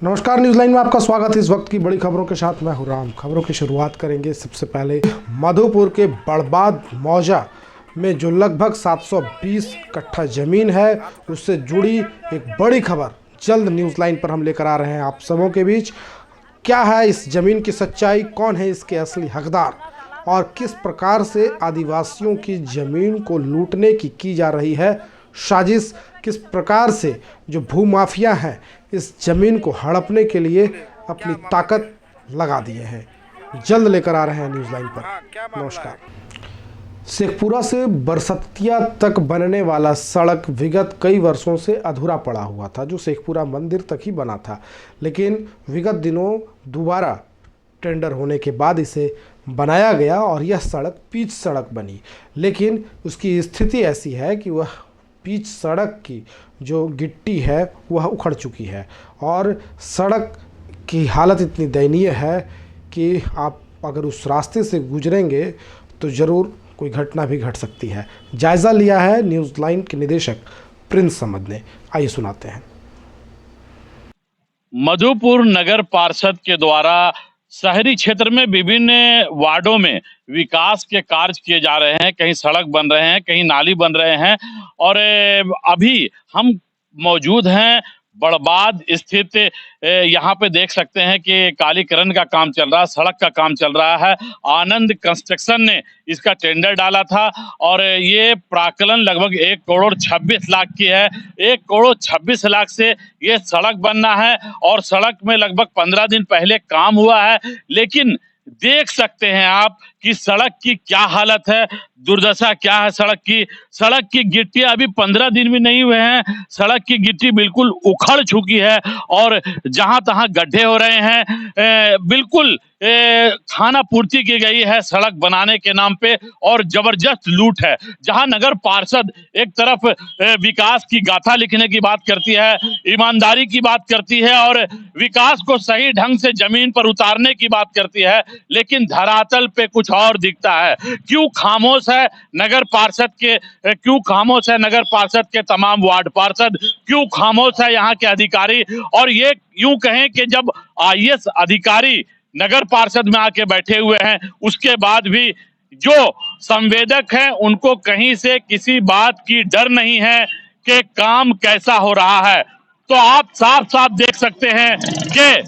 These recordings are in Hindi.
नमस्कार, न्यूज़ लाइन में आपका स्वागत है। इस वक्त की बड़ी खबरों के साथ मैं हूं राम। खबरों की शुरुआत करेंगे सबसे पहले मधुपुर के बड़बाद मौजा में जो लगभग 720 कट्ठा जमीन है उससे जुड़ी एक बड़ी खबर जल्द न्यूज़ लाइन पर हम लेकर आ रहे हैं आप सबों के बीच। क्या है इस जमीन की सच्चाई, कौन है इसके असली हकदार और किस प्रकार से आदिवासियों की जमीन को लूटने की जा रही है साजिश, किस प्रकार से जो भूमाफिया हैं इस जमीन को हड़पने के लिए अपनी ताकत लगा दिए हैं, जल्द लेकर आ रहे हैं न्यूज़ लाइन पर। नमस्कार। शेखपुरा से बरसतिया तक बनने वाला सड़क विगत कई वर्षों से अधूरा पड़ा हुआ था, जो शेखपुरा मंदिर तक ही बना था, लेकिन विगत दिनों दोबारा टेंडर होने के बाद इसे बनाया गया और यह सड़क पिच सड़क बनी। लेकिन उसकी स्थिति ऐसी है कि वह पिच सड़क की जो गिट्टी है वह उखड़ चुकी है और सड़क की हालत इतनी दयनीय है कि आप अगर उस रास्ते से गुजरेंगे तो ज़रूर कोई घटना भी घट सकती है। जायज़ा लिया है न्यूज़ लाइन के निदेशक प्रिंस समद ने, आइए सुनाते हैं। मधुपुर नगर पार्षद के द्वारा शहरी क्षेत्र में विभिन्न वार्डों में विकास के कार्य किए जा रहे हैं। कहीं सड़क बन रहे हैं, कहीं नाली बन रहे हैं और अभी हम मौजूद हैं बड़बाद स्थित। यहाँ पे देख सकते हैं कि कालीकरण का काम चल रहा है, सड़क का काम चल रहा है। आनंद कंस्ट्रक्शन ने इसका टेंडर डाला था और ये प्राकलन लगभग 1,26,00,000 की है। 1,26,00,000 से ये सड़क बनना है और सड़क में लगभग 15 दिन पहले काम हुआ है। लेकिन देख सकते हैं आप कि सड़क की क्या हालत है, दुर्दशा क्या है सड़क की गिट्टी अभी 15 दिन भी नहीं हुए हैं, सड़क की गिट्टी बिल्कुल उखड़ चुकी है और जहां तहां गड्ढे हो रहे हैं। बिल्कुल खाना पूर्ति की गई है सड़क बनाने के नाम पे और जबरदस्त लूट है। जहां नगर पार्षद एक तरफ विकास की गाथा लिखने की बात करती है, ईमानदारी की बात करती है और विकास को सही ढंग से जमीन पर उतारने की बात करती है, लेकिन धरातल पे कुछ और दिखता है। क्यों खामोश है नगर पार्षद के तमाम वार्ड पार्षद, क्यों खामोश है यहाँ के अधिकारी? और ये यूं कहें कि जब आईएएस अधिकारी नगर पार्षद में आके बैठे हुए हैं, उसके बाद भी जो संवेदक हैं उनको कहीं से किसी बात की डर नहीं है कि काम कैसा हो रहा है। तो आप साफ साफ देख सकते हैं कि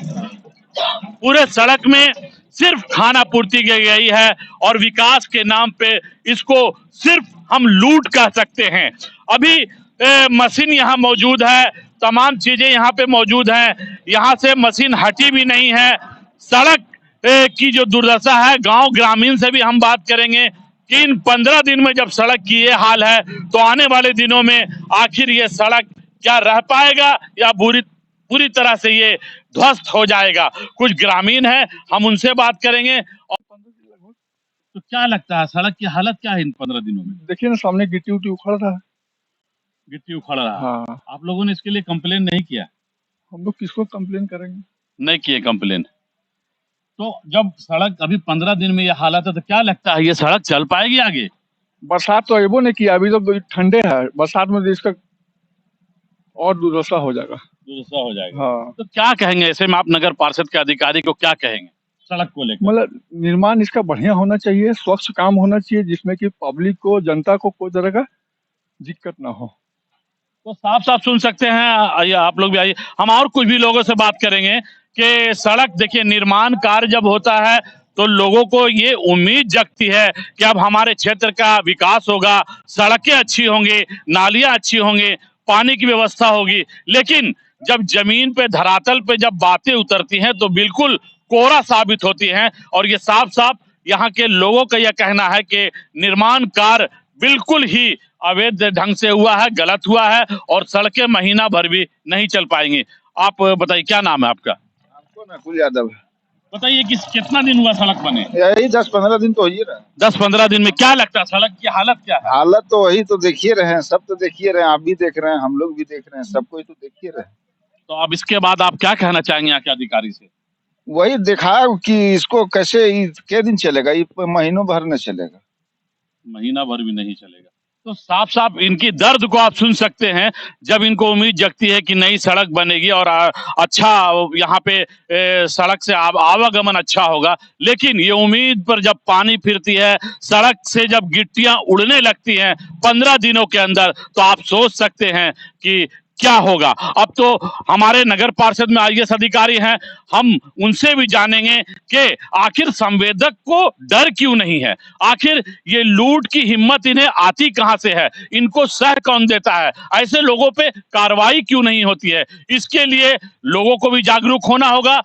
पूरे सड़क में सिर्फ खाना पूर्ति की गई है और विकास के नाम पे इसको सिर्फ हम लूट कह सकते हैं। अभी मशीन यहाँ मौजूद है, तमाम चीजें यहाँ पे मौजूद हैं, यहाँ से मशीन हटी भी नहीं है। सड़क की जो दुर्दशा है, गांव ग्रामीण से भी हम बात करेंगे कि इन 15 दिन में जब सड़क की ये हाल है तो आने वाले दिनों में आखिर ये सड़क क्या रह पाएगा या पूरी तरह से ये ध्वस्त हो जाएगा। कुछ ग्रामीण हैं, हम उनसे बात करेंगे। और तो क्या लगता है सड़क की हालत क्या है इन 15 दिनों में? देखिए ना, सामने गिट्टी उट्टी उखड़ रहा है। गिट्टी उखड़ रहा है। हाँ, आप लोगों ने इसके लिए कंप्लेन नहीं किया? हम लोग किसको कंप्लेन करेंगे? नहीं किए कंप्लेन। तो जब सड़क अभी 15 दिन में ये हालत है तो क्या लगता है ये सड़क चल पाएगी आगे? बरसात तो अबो नहीं किया, अभी तो ठंडे है, बरसात में तो इसका और दुर्दशा हो जाएगा। दुर्दशा हो जाएगा। हाँ, तो क्या कहेंगे ऐसे में आप नगर पार्षद के अधिकारी को क्या कहेंगे सड़क को लेकर? मतलब निर्माण इसका बढ़िया होना चाहिए, स्वच्छ काम होना चाहिए, जिसमें कि पब्लिक को, जनता को कोई तरह का दिक्कत ना हो। तो साफ साफ सुन सकते हैं। आइए आप लोग भी आइए, हम और कुछ भी लोगों से बात करेंगे कि सड़क देखिए, निर्माण कार्य जब होता है तो लोगों को ये उम्मीद जगती है कि अब हमारे क्षेत्र का विकास होगा, सड़कें अच्छी होंगी, नालियां अच्छी होंगी, पानी की व्यवस्था होगी। लेकिन जब जमीन पे धरातल पे जब बातें उतरती हैं तो बिल्कुल कोरा साबित होती हैं और ये साफ साफ यहाँ के लोगों का यह कहना है कि निर्माण कार्य बिल्कुल ही अवैध ढंग से हुआ है, गलत हुआ है और सड़कें महीना भर भी नहीं चल पाएंगी। आप बताइए क्या नाम है आपका? नकुल यादव है। बताइए कि कितना दिन हुआ सड़क बने? यही 10-15 दिन तो हो ही रहा है। 10-15 दिन में क्या लगता है सड़क की हालत क्या है? हालत तो वही तो देखिए रहे हैं, सब तो देखिए रहे हैं, आप भी देख रहे हैं, हम लोग भी देख रहे हैं, सबको तो देखिए रहे हैं। तो अब इसके बाद आप क्या कहना चाहेंगे यहाँ के अधिकारी से? वही देखा कि इसको कैसे, क्या दिन चलेगा, ये महीनों भर न चलेगा। महीना भर भी नहीं चलेगा। तो साफ साफ इनकी दर्द को आप सुन सकते हैं जब इनको उम्मीद जगती है कि नई सड़क बनेगी और अच्छा यहाँ पे सड़क से आवागमन अच्छा होगा, लेकिन ये उम्मीद पर जब पानी फिरती है, सड़क से जब गिट्टियां उड़ने लगती हैं 15 दिनों के अंदर, तो आप सोच सकते हैं कि क्या होगा। अब तो हमारे नगर पार्षद में आईएएस अधिकारी हैं, हम उनसे भी जानेंगे कि आखिर संवेदक को डर क्यों नहीं है, आखिर ये लूट की हिम्मत इन्हें आती कहां से है, इनको सह कौन देता है, ऐसे लोगों पे कार्रवाई क्यों नहीं होती है। इसके लिए लोगों को भी जागरूक होना होगा,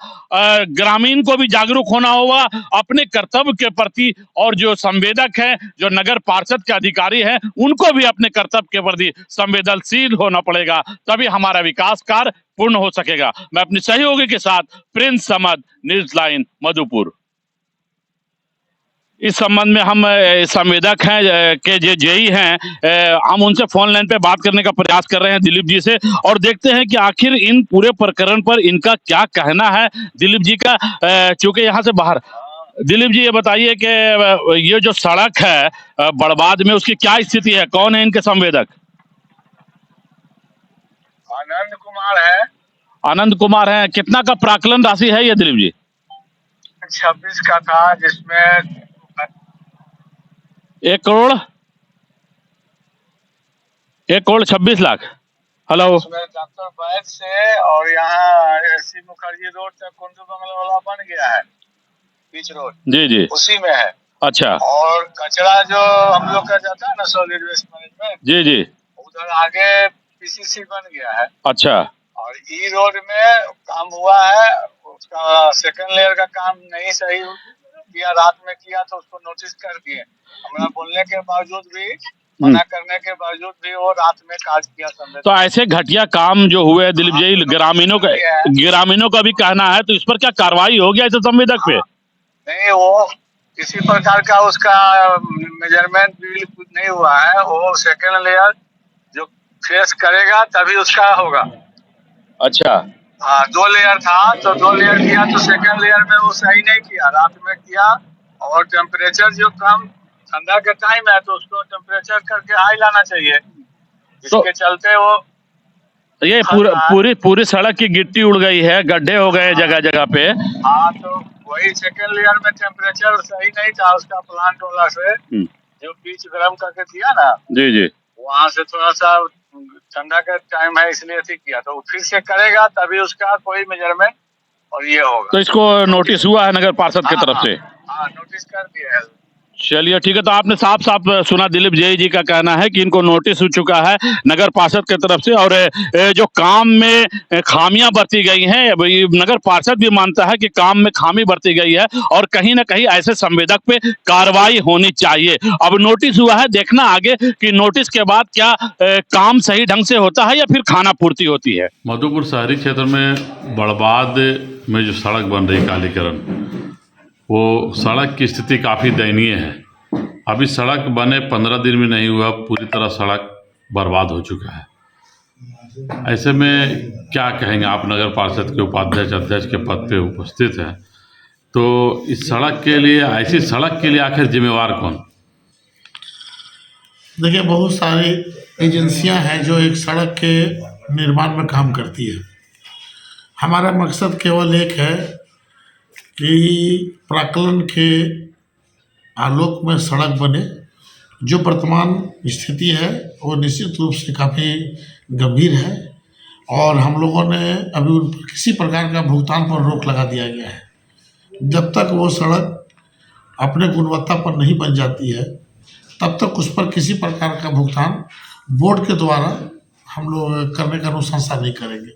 ग्रामीण को भी जागरूक होना होगा अपने कर्तव्य के प्रति, और जो संवेदक हैं, जो नगर पार्षद के अधिकारी हैं, उनको भी अपने कर्तव्य के प्रति संवेदनशील होना पड़ेगा, तभी हमारा विकास कार्य पूर्ण हो सकेगा। मैं अपने सहयोगी के साथ Prince Samad, news line Madhupur. इस संबंध में हम संवेदक हैं के जे जेई हैं, हम उनसे फोन लाइन पे बात करने का प्रयास कर रहे हैं दिलीप जी से, और देखते हैं कि आखिर इन पूरे प्रकरण पर इनका क्या कहना है दिलीप जी का, चूंकि यहाँ से बाहर। दिलीप जी, ये बताइए कि ये जो सड़क है बड़बाद में, उसकी क्या स्थिति है, कौन है इनके संवेदक? आनंद कुमार है। आनंद कुमार है। कितना का प्राक्कलन राशि है ये दिलीप जी? 26 का था, जिसमें 1,26,00,000। हेलो, डॉक्टर बैद से और यहाँ एससी मुखर्जी रोड तक कुंडू बंगला वाला बन गया है, बीच रोड। जी जी, उसी में है। अच्छा। और कचरा जो हम लोग का जाता है ना, सॉलिड वेस्ट मैनेजमेंट, जी जी, उधर आगे पीसीसी बन गया है। अच्छा। और ई रोड में काम हुआ है, उसका सेकंड लेयर का काम नहीं सही किया, रात में किया, तो उसको नोटिस कर दिए। हमारा बोलने के बावजूद भी, मना करने के बावजूद भी वो रात में काज किया। तो ऐसे घटिया काम जो हुए दिलीप जी, ग्रामीणों का भी कहना है, तो इस पर क्या कार्रवाई होगी ऐसे संवेदक पे? नहीं, वो किसी प्रकार का उसका मेजरमेंट भी नहीं हुआ है। वो सेकंड लेयर जो फेस करेगा तभी उसका होगा। अच्छा। हाँ, 2 लेयर था, तो 2 लेयर किया, तो सेकंड लेयर में वो सही नहीं किया, रात में किया। और टेम्परेचर जो कम, ठंडा का टाइम है, तो उसको टेम्परेचर करके हाई लाना चाहिए, जिसके चलते वो ये पूरी सड़क की गिट्टी उड़ गई है, गड्ढे हो गए जगह जगह पे। हाँ, तो वही सेकंड लेयर में टेम्परेचर सही नहीं था उसका, प्लांट वाला से जो बीच गर्म करके दिया ना, जी जी, वहाँ से थोड़ा सा ठंडा का टाइम है इसलिए ठीक किया। तो फिर से करेगा तभी उसका कोई मेजरमेंट और ये होगा। तो इसको नोटिस हुआ है नगर पार्षद की तरफ से? हाँ, नोटिस कर दिया है। चलिए ठीक है। तो आपने साफ साफ सुना, दिलीप जी का कहना है कि इनको नोटिस हो चुका है नगर पार्षद की तरफ से, और जो काम में खामियां बरती गई हैं, नगर पार्षद भी मानता है कि काम में खामी बरती गई है, और कहीं ना कहीं ऐसे संवेदक पे कार्रवाई होनी चाहिए। अब नोटिस हुआ है, देखना आगे कि नोटिस के बाद क्या काम सही ढंग से होता है या फिर खाना पूर्ति होती है। मधुपुर शहरी क्षेत्र में बड़बाद में जो सड़क बन रही कालीकरण, वो सड़क की स्थिति काफ़ी दयनीय है। अभी सड़क बने 15 दिन में नहीं हुआ, पूरी तरह सड़क बर्बाद हो चुका है। ऐसे में क्या कहेंगे आप, नगर पार्षद के उपाध्यक्ष अध्यक्ष के पद पे उपस्थित हैं, तो इस सड़क के लिए, ऐसी सड़क के लिए आखिर जिम्मेवार कौन? देखिए, बहुत सारी एजेंसियां हैं जो एक सड़क के निर्माण में काम करती है। हमारा मकसद केवल एक है कि प्राक्कलन के आलोक में सड़क बने। जो वर्तमान स्थिति है वो निश्चित रूप से काफ़ी गंभीर है, और हम लोगों ने अभी उन पर किसी प्रकार का भुगतान पर रोक लगा दिया गया है। जब तक वो सड़क अपने गुणवत्ता पर नहीं बन जाती है, तब तक उस पर किसी प्रकार का भुगतान बोर्ड के द्वारा हम लोग करने का अनुशंसा नहीं करेंगे।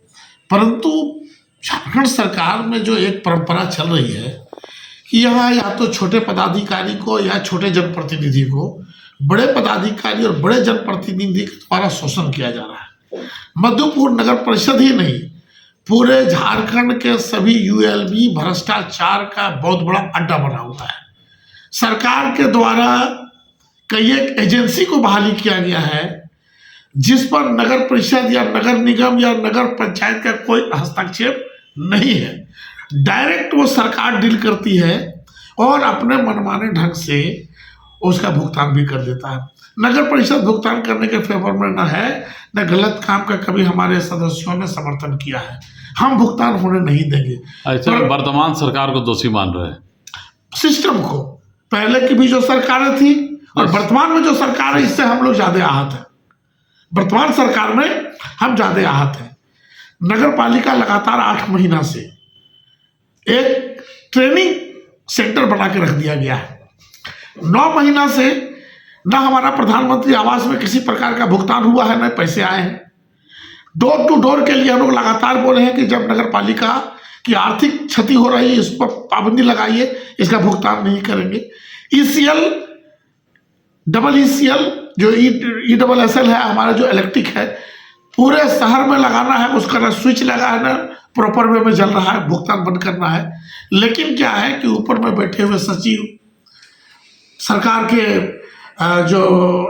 परंतु झारखंड सरकार में जो एक परंपरा चल रही है कि यहाँ या तो छोटे पदाधिकारी को या छोटे जनप्रतिनिधि को बड़े पदाधिकारी और बड़े जनप्रतिनिधि के द्वारा शोषण किया जा रहा है। मधुपुर नगर परिषद ही नहीं, पूरे झारखंड के सभी यूएलबी भ्रष्टाचार का बहुत बड़ा अड्डा बना हुआ है। सरकार के द्वारा कई एक एजेंसी को बहाली किया गया है, जिस पर नगर परिषद या नगर निगम या नगर पंचायत का कोई हस्तक्षेप नहीं है। डायरेक्ट वो सरकार डील करती है और अपने मनमाने ढंग से उसका भुगतान भी कर देता है। नगर परिषद भुगतान करने के फेवर में न है, न गलत काम का कभी हमारे सदस्यों ने समर्थन किया है। हम भुगतान होने नहीं देंगे। ऐसे में वर्तमान सरकार को दोषी मान रहे हैं। सिस्टम को, पहले की भी जो सरकारें थी और वर्तमान में जो सरकार है, इससे हम लोग ज्यादा आहत हैं। वर्तमान सरकार में हम ज्यादा आहत हैं। नगर पालिका लगातार 8 महीना से एक ट्रेनिंग सेंटर बना के रख दिया गया है। 9 महीना से ना हमारा प्रधानमंत्री आवास में किसी प्रकार का भुगतान हुआ है, न पैसे आए हैं। डोर टू डोर के लिए हम लोग लगातार बोले हैं कि जब नगर पालिका की आर्थिक क्षति हो रही है, इस पर पाबंदी लगाइए, इसका भुगतान नहीं करेंगे। ECL, ECL जो ESSL है, हमारा जो इलेक्ट्रिक है, पूरे शहर में लगाना है, उसका ना स्विच लगा है, ना प्रॉपर वे में जल रहा है, भुगतान बंद करना है। लेकिन क्या है कि ऊपर में बैठे हुए सचिव, सरकार के जो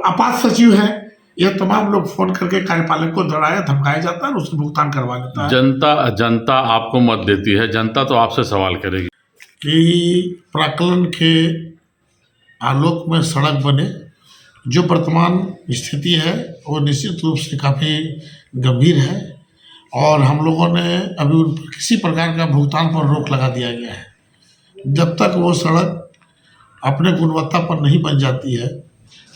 आपात सचिव हैं, ये तमाम लोग फोन करके कार्यपालक को डराया धमकाया जाता है और उससे भुगतान करवा लेता है। जनता आपको मत देती है, जनता तो आपसे सवाल करेगी कि प्राक्कलन के आलोक में सड़क बने। जो वर्तमान स्थिति है वो निश्चित रूप से काफ़ी गंभीर है और हम लोगों ने अभी उन पर किसी प्रकार का भुगतान पर रोक लगा दिया गया है। जब तक वो सड़क अपने गुणवत्ता पर नहीं बन जाती है,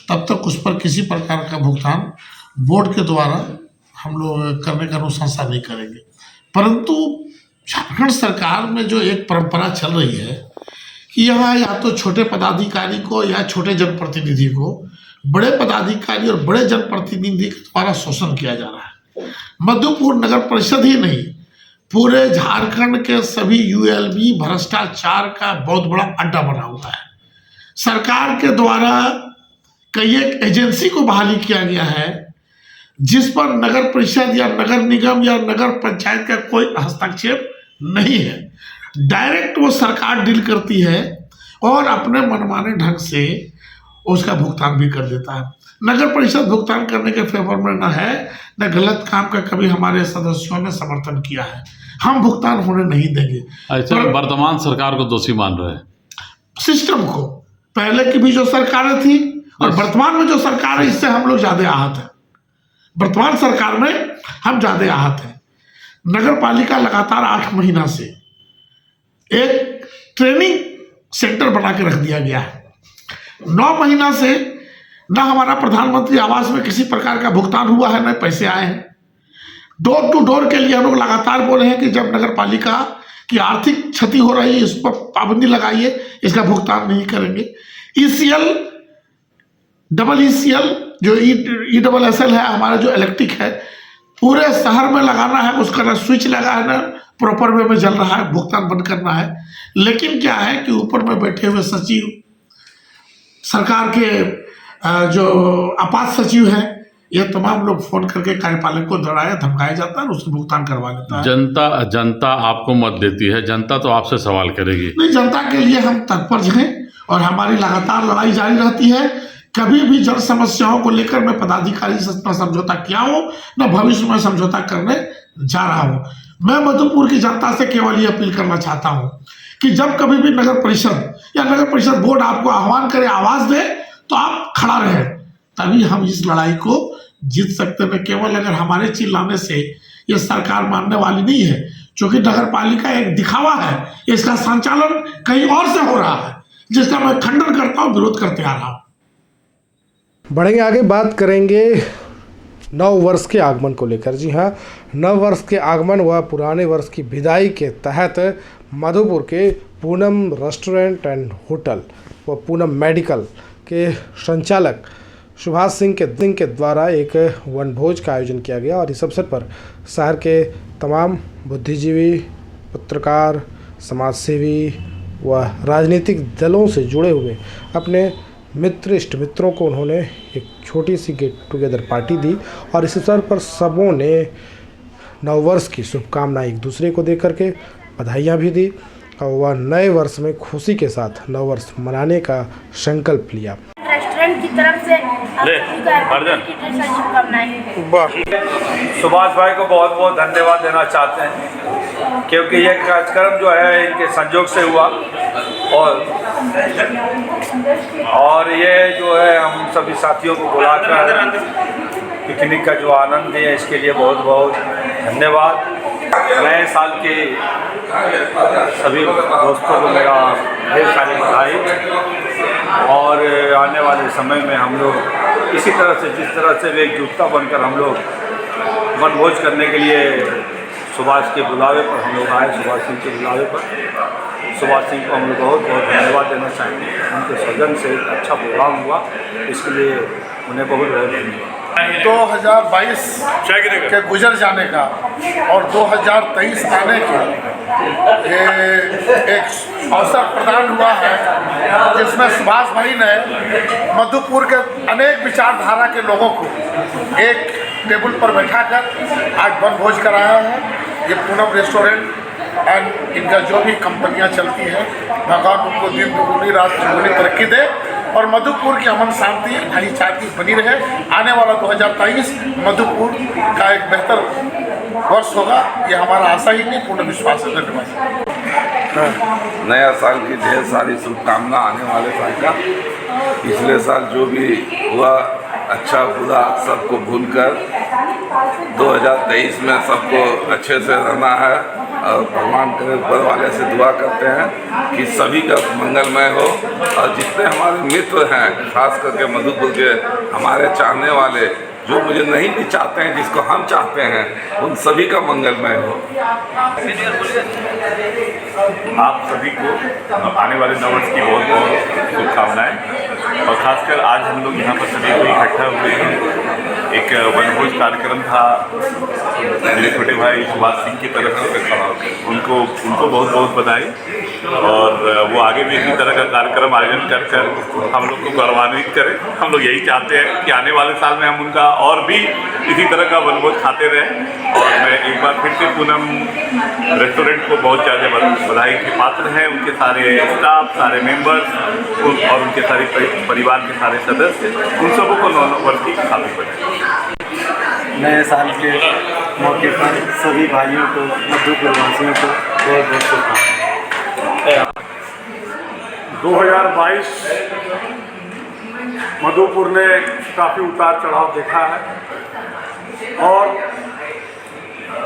तब तक उस पर किसी प्रकार का भुगतान बोर्ड के द्वारा हम लोग करने का अनुशंसा नहीं करेंगे। परंतु झारखंड सरकार में जो एक परंपरा चल रही है कि यहाँ या तो छोटे पदाधिकारी को या छोटे जनप्रतिनिधि को बड़े पदाधिकारी और बड़े जनप्रतिनिधि के द्वारा शोषण किया जा रहा है। मधुपुर नगर परिषद ही नहीं, पूरे झारखंड के सभी ULB भ्रष्टाचार का बहुत बड़ा अड्डा बना हुआ है। सरकार के द्वारा कई एक एजेंसी को बहाली किया गया है जिस पर नगर परिषद या नगर निगम या नगर पंचायत का कोई हस्तक्षेप नहीं है। डायरेक्ट वो सरकार डील करती है और अपने मनमाने ढंग से उसका भुगतान भी कर देता है। नगर परिषद भुगतान करने के फेवर में न है, न गलत काम का कभी हमारे सदस्यों ने समर्थन किया है। हम भुगतान होने नहीं देंगे। ऐसे में वर्तमान सरकार को दोषी मान रहे हैं। सिस्टम को, पहले की भी जो सरकारें थी और वर्तमान में जो सरकार है, इससे हम लोग ज्यादा आहत हैं। वर्तमान सरकार में हम ज्यादा आहत हैं। नगर पालिका लगातार 8 महीना से एक ट्रेनिंग सेंटर बना के रख दिया गया है। 9 महीना से ना हमारा प्रधानमंत्री आवास में किसी प्रकार का भुगतान हुआ है, न पैसे आए हैं। डोर टू डोर के लिए हम लोग लगातार बोले हैं कि जब नगर पालिका की आर्थिक क्षति हो रही है, इस पर पाबंदी लगाइए, इसका भुगतान नहीं करेंगे। ECL, ECL जो ESSL है, हमारा जो इलेक्ट्रिक है, पूरे शहर में लगाना है, उसका ना स्विच लगा है, ना प्रॉपर वे में जल रहा है, भुगतान बंद करना है। लेकिन क्या है कि ऊपर में बैठे हुए सचिव, सरकार के जो आपात सचिव हैं, ये तमाम लोग फोन करके कार्यपालक को डराया धमकाया जाता है और उससे भुगतान करवा लेता है। जनता आपको मत देती है, जनता तो आपसे सवाल करेगी। नहीं, जनता के लिए हम तत्पर हैं और हमारी लगातार लड़ाई जारी रहती है। कभी भी जन समस्याओं को लेकर मैं पदाधिकारी से न समझौता किया हो, न भविष्य में समझौता करने जा रहा हूँ। मैं मधुपुर की जनता से केवल ये अपील करना चाहता हूँ कि जब कभी भी नगर परिषद या नगर परिषद बोर्ड आपको आह्वान करे, आवाज दे, तो आप खड़ा रहे, तभी हम इस लड़ाई को जीत सकते हैं। केवल अगर हमारे चिल्लाने से ये सरकार मानने वाली नहीं है, क्योंकि नगर पालिका एक दिखावा है, इसका संचालन कहीं और से हो रहा है, जिसका मैं खंडन करता हूँ, विरोध करते आ रहा हूँ। बढ़ेंगे आगे, बात करेंगे नव वर्ष के आगमन को लेकर। जी हाँ, नव वर्ष के आगमन व पुराने वर्ष की विदाई के तहत मधुपुर के पूनम रेस्टोरेंट एंड होटल व पूनम मेडिकल के संचालक सुभाष सिंह के द्वारा एक वनभोज का आयोजन किया गया और इस अवसर पर शहर के तमाम बुद्धिजीवी, पत्रकार, समाजसेवी व राजनीतिक दलों से जुड़े हुए अपने इष्ट मित्रों को उन्होंने एक छोटी सी गेट टुगेदर पार्टी दी और इस अवसर पर सबों ने नववर्ष की शुभकामनाएं एक दूसरे को देकर के बधाइयाँ भी दी और वह नए वर्ष में खुशी के साथ नववर्ष मनाने का संकल्प लिया। रेस्टोरेंट की तरफ से सुभाष भाई को बहुत बहुत धन्यवाद देना चाहते हैं, क्योंकि यह कार्यक्रम जो है इनके संयोग से हुआ और और ये जो है हम सभी साथियों को बुलाकर पिकनिक का जो आनंद है इसके लिए बहुत बहुत धन्यवाद। नए साल के सभी दोस्तों को मेरा ढेर सारी बधाई। और आने वाले समय में हम लोग इसी तरह से जिस तरह से एकजुटता बनकर हम लोग वनभोज करने के लिए सुभाष के बुलावे पर हम लोग आए, सुभाष सिंह के बुलावे पर सुभाष सिंह को हम लोग बहुत बहुत धन्यवाद देना चाहेंगे। उनके सौजन्य से एक अच्छा प्रोग्राम हुआ, इसके लिए उन्हें बहुत बहुत धन्यवाद। 2022 के गुजर जाने का और 2023 आने के एक अवसर प्रदान हुआ है, जिसमें सुभाष भाई ने मधुपुर के अनेक विचारधारा के लोगों को एक टेबल पर बैठाकर आज वनभोज कराया है। ये पूनम रेस्टोरेंट एंड इनका जो भी कंपनियां चलती हैं, भगवान उनको दिन दुगुनी रात चौगुनी तरक्की दे और मधुपुर की अमन शांति भाईचारगी बनी रहे। आने वाला 2023 मधुपुर का एक बेहतर वर्ष होगा, ये हमारा आशा ही नहीं पूर्ण विश्वास है। धन्यवाद। नया साल की ढेर सारी शुभकामना आने वाले साल का। पिछले साल जो भी हुआ अच्छा बुरा सबको भूलकर 2023 में सबको अच्छे से रहना है और भगवान के ऊपर वाले से दुआ करते हैं कि सभी का मंगलमय हो और जितने हमारे मित्र हैं, खास करके मधुपुर के हमारे चाहने वाले जो मुझे नहीं भी चाहते हैं, जिसको हम चाहते हैं, उन सभी का मंगलमय हो। आप सभी को आने वाले नववर्ष की बहुत बहुत शुभकामनाएं। और खासकर आज हम लोग यहाँ पर सभी को इकट्ठा हुए हैं। एक वनभोज कार्यक्रम था मेरे छोटे भाई सुभाष सिंह की तरफ से, उनको बहुत बहुत बधाई। और वो आगे भी इसी तरह का कार्यक्रम आयोजन कर हम लोग को गौरवान्वित करें। हम लोग यही चाहते हैं कि आने वाले साल में हम उनका और भी इसी तरह का वनभोज खाते रहें। और मैं एक बार फिर से पूनम रेस्टोरेंट को बहुत ज़्यादा बधाई के पात्र हैं। उनके सारे स्टाफ, सारे मेंबर्स और उनके सारे परिवार के सारे सदस्य, उन सबों को नववर्ष की हार्दिक बधाई। नए साल के मौके पर सभी भाइयों को, मधुपुर वासियों को बहुत बहुत शुभकामनाएं। 2022 मधुपुर ने काफ़ी उतार चढ़ाव देखा है और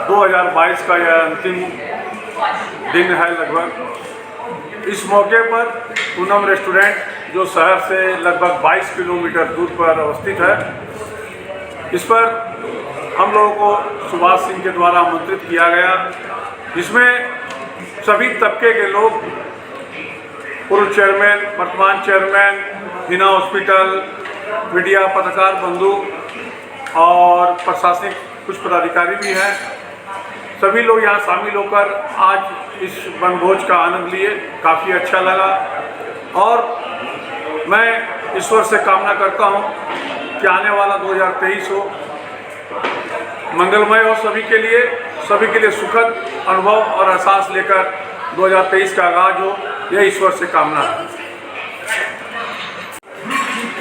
2022 का यह अंतिम दिन है लगभग। इस मौके पर पूनम रेस्टोरेंट जो शहर से लगभग 22 किलोमीटर दूर पर अवस्थित है, इस पर हम लोगों को सुभाष सिंह के द्वारा आमंत्रित किया गया, जिसमें सभी तबके के लोग, पूर्व चेयरमैन, वर्तमान चेयरमैन, हिना हॉस्पिटल, मीडिया, पत्रकार बंधु और प्रशासनिक कुछ पदाधिकारी भी हैं। सभी लोग यहाँ शामिल होकर आज इस वनभोज का आनंद लिए। काफ़ी अच्छा लगा और मैं ईश्वर से कामना करता हूँ कि आने वाला 2023 हो मंगलमय हो सभी के लिए सुखद अनुभव और एहसास लेकर 2023 का आगाज हो, यह ईश्वर से कामना है।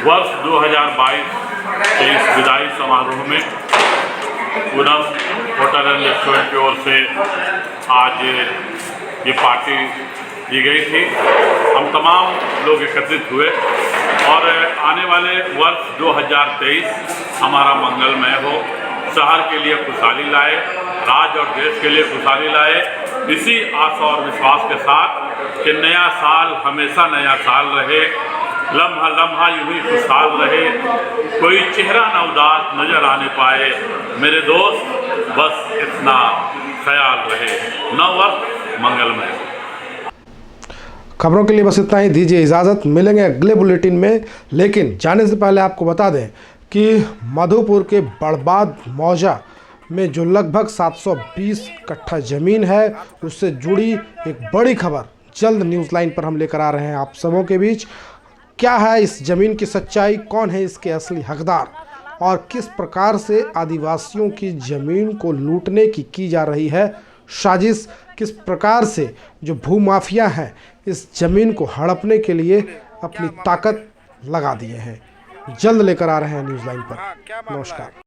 वर्ष 2022 के इस विदाई समारोह में पूनम होटल एंड रेस्टोरेंट की ओर से आज ये पार्टी दी गई थी। हम तमाम लोग एकत्रित हुए और आने वाले वर्ष 2023 हमारा मंगलमय हो, शहर के लिए खुशहाली लाए, राज्य और देश के लिए खुशहाली लाए। इसी आशा और विश्वास के साथ कि नया साल हमेशा नया साल रहे, लम्हा लम्हा यूं ही खुशहाल रहे, कोई चेहरा न उदास नजर आने पाए। मेरे दोस्त, बस इतना ख्याल रहे। नव वर्ष मंगलमय। खबरों के लिए बस इतना ही, दीजिए इजाज़त। मिलेंगे अगले बुलेटिन में, लेकिन जाने से पहले आपको बता दें कि मधुपुर के बड़बाद मौजा में जो लगभग 720 कट्ठा ज़मीन है, उससे जुड़ी एक बड़ी खबर जल्द न्यूज़ लाइन पर हम लेकर आ रहे हैं आप सबों के बीच। क्या है इस ज़मीन की सच्चाई, कौन है इसके असली हकदार और किस प्रकार से आदिवासियों की ज़मीन को लूटने की जा रही है साजिश, किस प्रकार से जो भूमाफिया हैं इस ज़मीन को हड़पने के लिए अपनी ताकत लगा दिए हैं, जल्द लेकर आ रहे हैं न्यूज़ लाइन पर। नमस्कार।